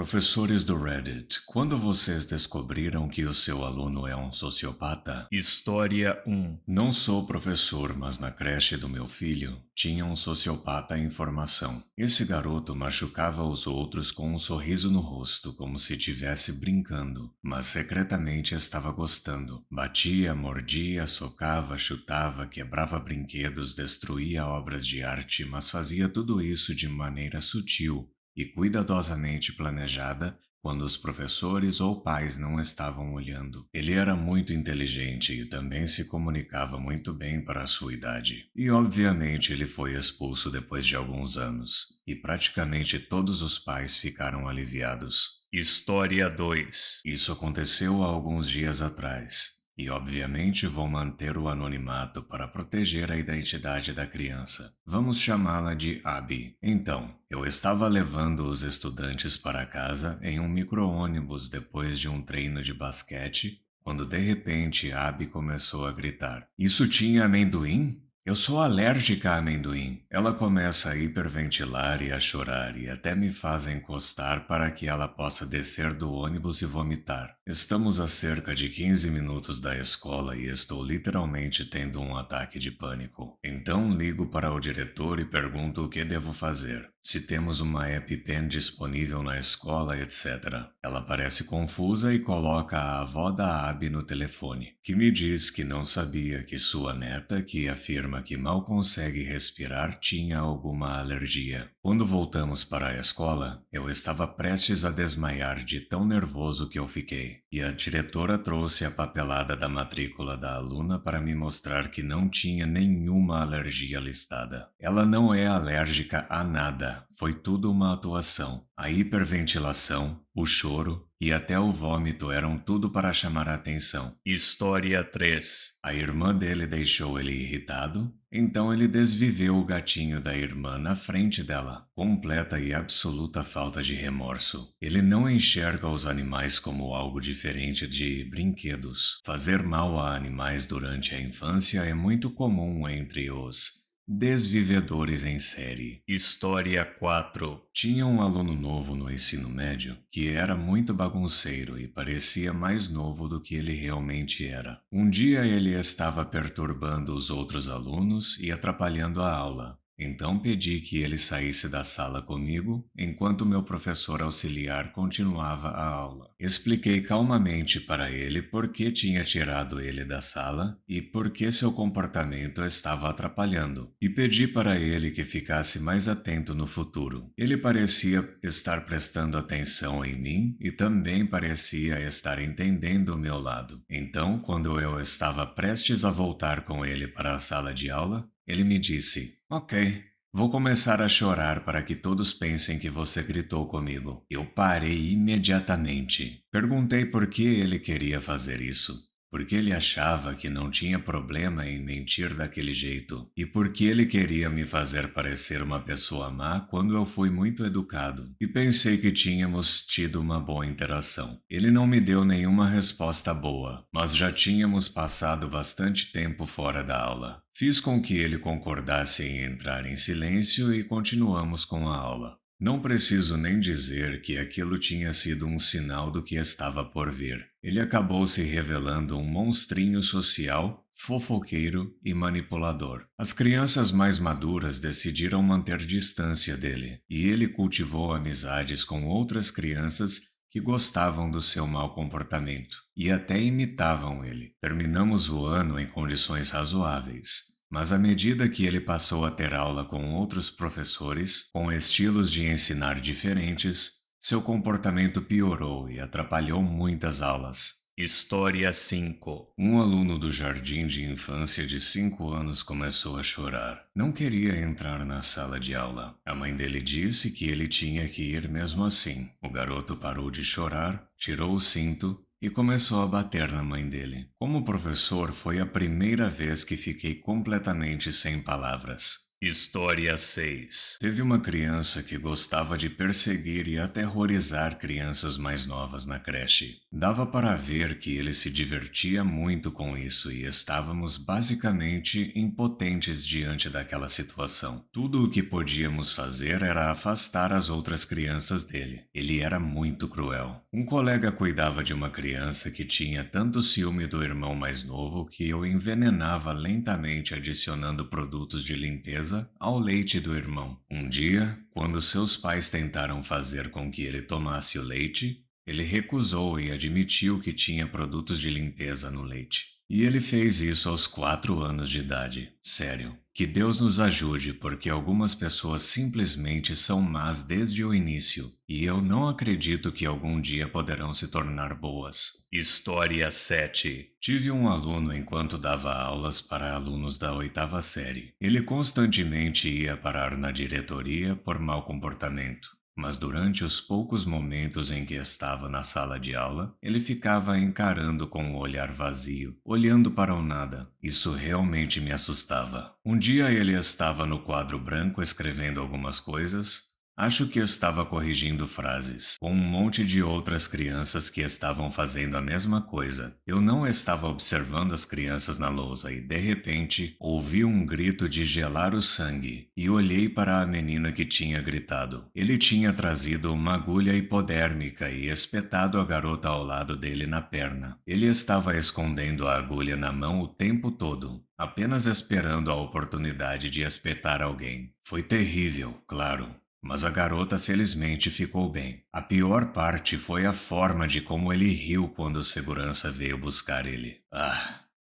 Professores do Reddit, quando vocês descobriram que o seu aluno é um sociopata? História 1. Não sou professor, mas na creche do meu filho tinha um sociopata em formação. Esse garoto machucava os outros com um sorriso no rosto, como se estivesse brincando, mas secretamente estava gostando. Batia, mordia, socava, chutava, quebrava brinquedos, destruía obras de arte, mas fazia tudo isso de maneira sutil e cuidadosamente planejada quando os professores ou pais não estavam olhando. Ele era muito inteligente e também se comunicava muito bem para a sua idade. E obviamente ele foi expulso depois de alguns anos, e praticamente todos os pais ficaram aliviados. História 2. Isso aconteceu há alguns dias atrás. E obviamente vou manter o anonimato para proteger a identidade da criança. Vamos chamá-la de Abby. Então, eu estava levando os estudantes para casa em um micro-ônibus depois de um treino de basquete, quando de repente Abby começou a gritar: "Isso tinha amendoim? Eu sou alérgica a amendoim." Ela começa a hiperventilar e a chorar e até me faz encostar para que ela possa descer do ônibus e vomitar. Estamos a cerca de 15 minutos da escola e estou literalmente tendo um ataque de pânico. Então ligo para o diretor e pergunto o que devo fazer. Se temos uma EpiPen disponível na escola, etc. Ela parece confusa e coloca a avó da Abby no telefone, que me diz que não sabia que sua neta, que afirma que mal consegue respirar, tinha alguma alergia. Quando voltamos para a escola, eu estava prestes a desmaiar de tão nervoso que eu fiquei, e a diretora trouxe a papelada da matrícula da aluna para me mostrar que não tinha nenhuma alergia listada. Ela não é alérgica a nada, foi tudo uma atuação. A hiperventilação, o choro e até o vômito eram tudo para chamar a atenção. História 3. A irmã dele deixou ele irritado, então ele desviveu o gatinho da irmã na frente dela. Completa e absoluta falta de remorso. Ele não enxerga os animais como algo diferente de brinquedos. Fazer mal a animais durante a infância é muito comum entre os desvivedores em série. História 4. Tinha um aluno novo no ensino médio que era muito bagunceiro e parecia mais novo do que ele realmente era. Um dia ele estava perturbando os outros alunos e atrapalhando a aula. Então pedi que ele saísse da sala comigo, enquanto meu professor auxiliar continuava a aula. Expliquei calmamente para ele por que tinha tirado ele da sala e por que seu comportamento estava atrapalhando, e pedi para ele que ficasse mais atento no futuro. Ele parecia estar prestando atenção em mim e também parecia estar entendendo o meu lado. Então, quando eu estava prestes a voltar com ele para a sala de aula, ele me disse: "Ok, vou começar a chorar para que todos pensem que você gritou comigo." Eu parei imediatamente. Perguntei por que ele queria fazer isso. Porque ele achava que não tinha problema em mentir daquele jeito, e porque ele queria me fazer parecer uma pessoa má quando eu fui muito educado, e pensei que tínhamos tido uma boa interação. Ele não me deu nenhuma resposta boa, mas já tínhamos passado bastante tempo fora da aula. Fiz com que ele concordasse em entrar em silêncio e continuamos com a aula. Não preciso nem dizer que aquilo tinha sido um sinal do que estava por vir. Ele acabou se revelando um monstrinho social, fofoqueiro e manipulador. As crianças mais maduras decidiram manter distância dele, e ele cultivou amizades com outras crianças que gostavam do seu mau comportamento e até imitavam ele. Terminamos o ano em condições razoáveis. Mas à medida que ele passou a ter aula com outros professores, com estilos de ensinar diferentes, seu comportamento piorou e atrapalhou muitas aulas. História 5. Um aluno do jardim de infância de 5 anos começou a chorar. Não queria entrar na sala de aula. A mãe dele disse que ele tinha que ir mesmo assim. O garoto parou de chorar, tirou o cinto e começou a bater na mãe dele. Como professor, foi a primeira vez que fiquei completamente sem palavras. História 6. Teve uma criança que gostava de perseguir e aterrorizar crianças mais novas na creche. Dava para ver que ele se divertia muito com isso e estávamos basicamente impotentes diante daquela situação. Tudo o que podíamos fazer era afastar as outras crianças dele. Ele era muito cruel. Um colega cuidava de uma criança que tinha tanto ciúme do irmão mais novo que eu envenenava lentamente adicionando produtos de limpeza ao leite do irmão. Um dia, quando seus pais tentaram fazer com que ele tomasse o leite, ele recusou e admitiu que tinha produtos de limpeza no leite. E ele fez isso aos 4 anos de idade. Sério. Que Deus nos ajude, porque algumas pessoas simplesmente são más desde o início, e eu não acredito que algum dia poderão se tornar boas. História 7. Tive um aluno enquanto dava aulas para alunos da 8ª série. Ele constantemente ia parar na diretoria por mau comportamento. Mas durante os poucos momentos em que estava na sala de aula, ele ficava encarando com o olhar vazio, olhando para o nada. Isso realmente me assustava. Um dia ele estava no quadro branco escrevendo algumas coisas. Acho que estava corrigindo frases, com um monte de outras crianças que estavam fazendo a mesma coisa. Eu não estava observando as crianças na lousa e, de repente, ouvi um grito de gelar o sangue e olhei para a menina que tinha gritado. Ele tinha trazido uma agulha hipodérmica e espetado a garota ao lado dele na perna. Ele estava escondendo a agulha na mão o tempo todo, apenas esperando a oportunidade de espetar alguém. Foi terrível, claro. Mas a garota felizmente ficou bem. A pior parte foi a forma de como ele riu quando o segurança veio buscar ele.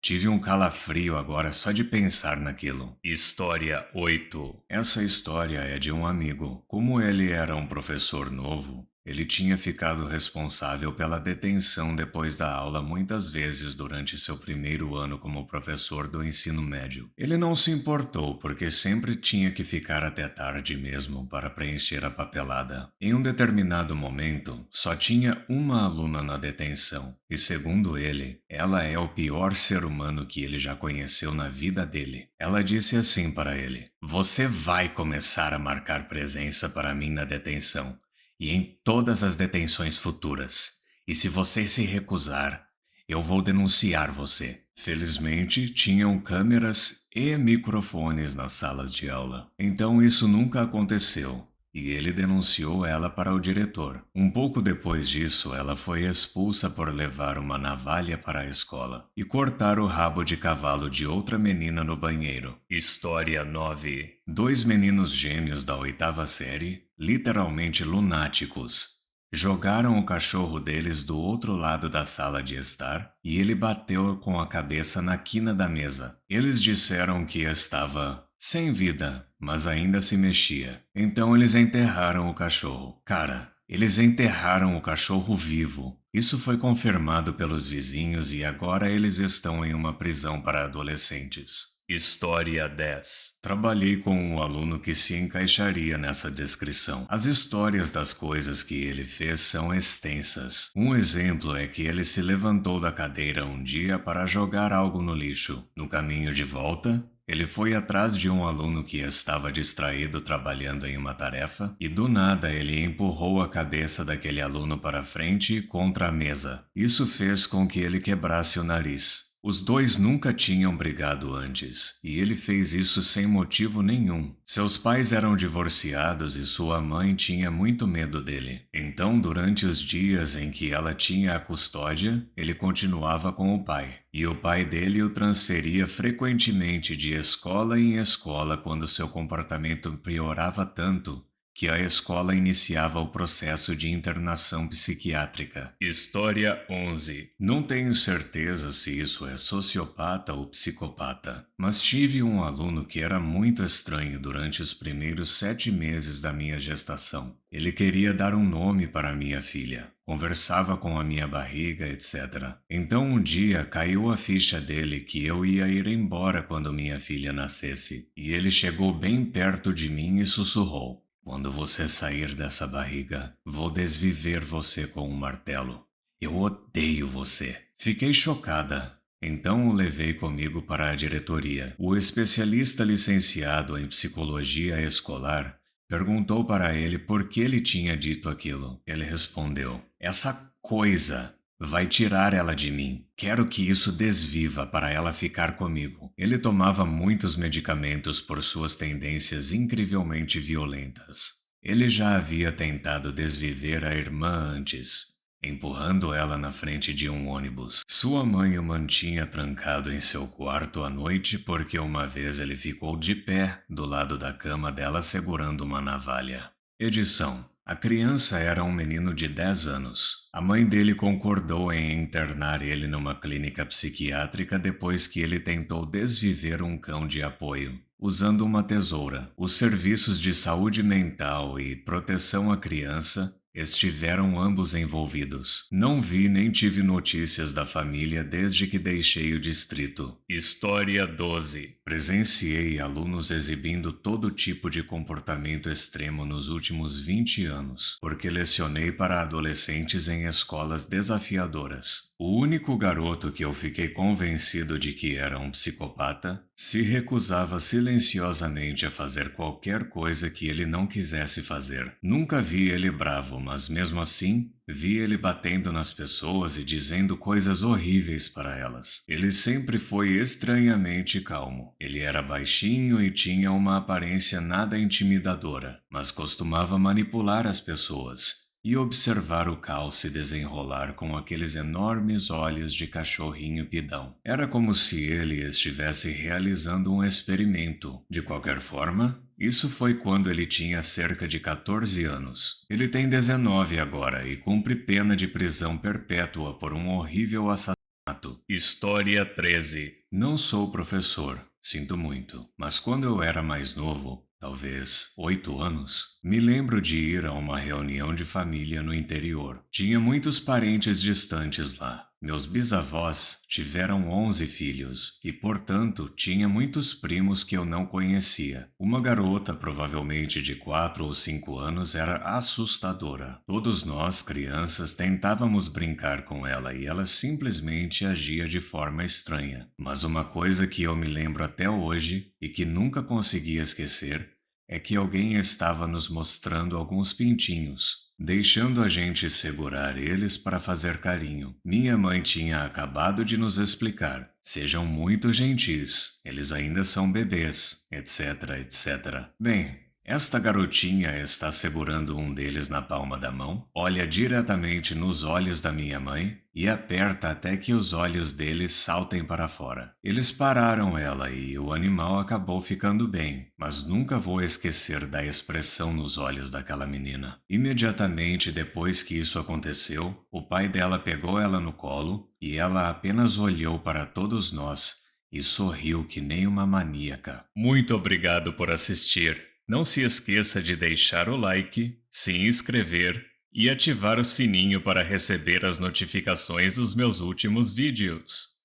Tive um calafrio agora só de pensar naquilo. História 8. Essa história é de um amigo. Como ele era um professor novo, ele tinha ficado responsável pela detenção depois da aula muitas vezes durante seu primeiro ano como professor do ensino médio. Ele não se importou porque sempre tinha que ficar até tarde mesmo para preencher a papelada. Em um determinado momento, só tinha uma aluna na detenção e, segundo ele, ela é o pior ser humano que ele já conheceu na vida dele. Ela disse assim para ele: "Você vai começar a marcar presença para mim na detenção e em todas as detenções futuras. E se você se recusar, eu vou denunciar você." Felizmente, tinham câmeras e microfones nas salas de aula. Então isso nunca aconteceu. E ele denunciou ela para o diretor. Um pouco depois disso, ela foi expulsa por levar uma navalha para a escola e cortar o rabo de cavalo de outra menina no banheiro. História 9. 2 meninos gêmeos da 8ª série, literalmente lunáticos, jogaram o cachorro deles do outro lado da sala de estar e ele bateu com a cabeça na quina da mesa. Eles disseram que estava sem vida, mas ainda se mexia. Então eles enterraram o cachorro. Cara, eles enterraram o cachorro vivo. Isso foi confirmado pelos vizinhos e agora eles estão em uma prisão para adolescentes. História 10. Trabalhei com um aluno que se encaixaria nessa descrição. As histórias das coisas que ele fez são extensas. Um exemplo é que ele se levantou da cadeira um dia para jogar algo no lixo. No caminho de volta, ele foi atrás de um aluno que estava distraído trabalhando em uma tarefa e do nada ele empurrou a cabeça daquele aluno para frente contra a mesa. Isso fez com que ele quebrasse o nariz. Os dois nunca tinham brigado antes, e ele fez isso sem motivo nenhum. Seus pais eram divorciados e sua mãe tinha muito medo dele. Então, durante os dias em que ela tinha a custódia, ele continuava com o pai. E o pai dele o transferia frequentemente de escola em escola quando seu comportamento piorava tanto que a escola iniciava o processo de internação psiquiátrica. História 11. Não tenho certeza se isso é sociopata ou psicopata, mas tive um aluno que era muito estranho durante os primeiros 7 meses da minha gestação. Ele queria dar um nome para minha filha, conversava com a minha barriga, etc. Então um dia caiu a ficha dele que eu ia ir embora quando minha filha nascesse, e ele chegou bem perto de mim e sussurrou: "Quando você sair dessa barriga, vou desviver você com um martelo. Eu odeio você." Fiquei chocada. Então o levei comigo para a diretoria. O especialista licenciado em psicologia escolar perguntou para ele por que ele tinha dito aquilo. Ele respondeu: "Essa coisa vai tirar ela de mim. Quero que isso desviva para ela ficar comigo." Ele tomava muitos medicamentos por suas tendências incrivelmente violentas. Ele já havia tentado desviver a irmã antes, empurrando ela na frente de um ônibus. Sua mãe o mantinha trancado em seu quarto à noite porque uma vez ele ficou de pé do lado da cama dela segurando uma navalha. Edição: a criança era um menino de 10 anos. A mãe dele concordou em internar ele numa clínica psiquiátrica depois que ele tentou desviver um cão de apoio usando uma tesoura. Os serviços de saúde mental e proteção à criança estiveram ambos envolvidos. Não vi nem tive notícias da família desde que deixei o distrito. História 12. Presenciei alunos exibindo todo tipo de comportamento extremo nos últimos 20 anos, porque lecionei para adolescentes em escolas desafiadoras. O único garoto que eu fiquei convencido de que era um psicopata se recusava silenciosamente a fazer qualquer coisa que ele não quisesse fazer. Nunca vi ele bravo, mas mesmo assim, vi ele batendo nas pessoas e dizendo coisas horríveis para elas. Ele sempre foi estranhamente calmo. Ele era baixinho e tinha uma aparência nada intimidadora, mas costumava manipular as pessoas e observar o caos se desenrolar com aqueles enormes olhos de cachorrinho pidão. Era como se ele estivesse realizando um experimento. De qualquer forma, isso foi quando ele tinha cerca de 14 anos. Ele tem 19 agora e cumpre pena de prisão perpétua por um horrível assassinato. História 13. Não sou professor, sinto muito, mas quando eu era mais novo, talvez 8 anos, me lembro de ir a uma reunião de família no interior. Tinha muitos parentes distantes lá. Meus bisavós tiveram 11 filhos e, portanto, tinha muitos primos que eu não conhecia. Uma garota, provavelmente de 4 ou 5 anos, era assustadora. Todos nós, crianças, tentávamos brincar com ela e ela simplesmente agia de forma estranha. Mas uma coisa que eu me lembro até hoje e que nunca consegui esquecer é que alguém estava nos mostrando alguns pintinhos, deixando a gente segurar eles para fazer carinho. Minha mãe tinha acabado de nos explicar: sejam muito gentis, eles ainda são bebês, etc, etc. Bem, esta garotinha está segurando um deles na palma da mão, olha diretamente nos olhos da minha mãe e aperta até que os olhos deles saltem para fora. Eles pararam ela e o animal acabou ficando bem, mas nunca vou esquecer da expressão nos olhos daquela menina. Imediatamente depois que isso aconteceu, o pai dela pegou ela no colo e ela apenas olhou para todos nós e sorriu que nem uma maníaca. Muito obrigado por assistir. Não se esqueça de deixar o like, se inscrever e ativar o sininho para receber as notificações dos meus últimos vídeos.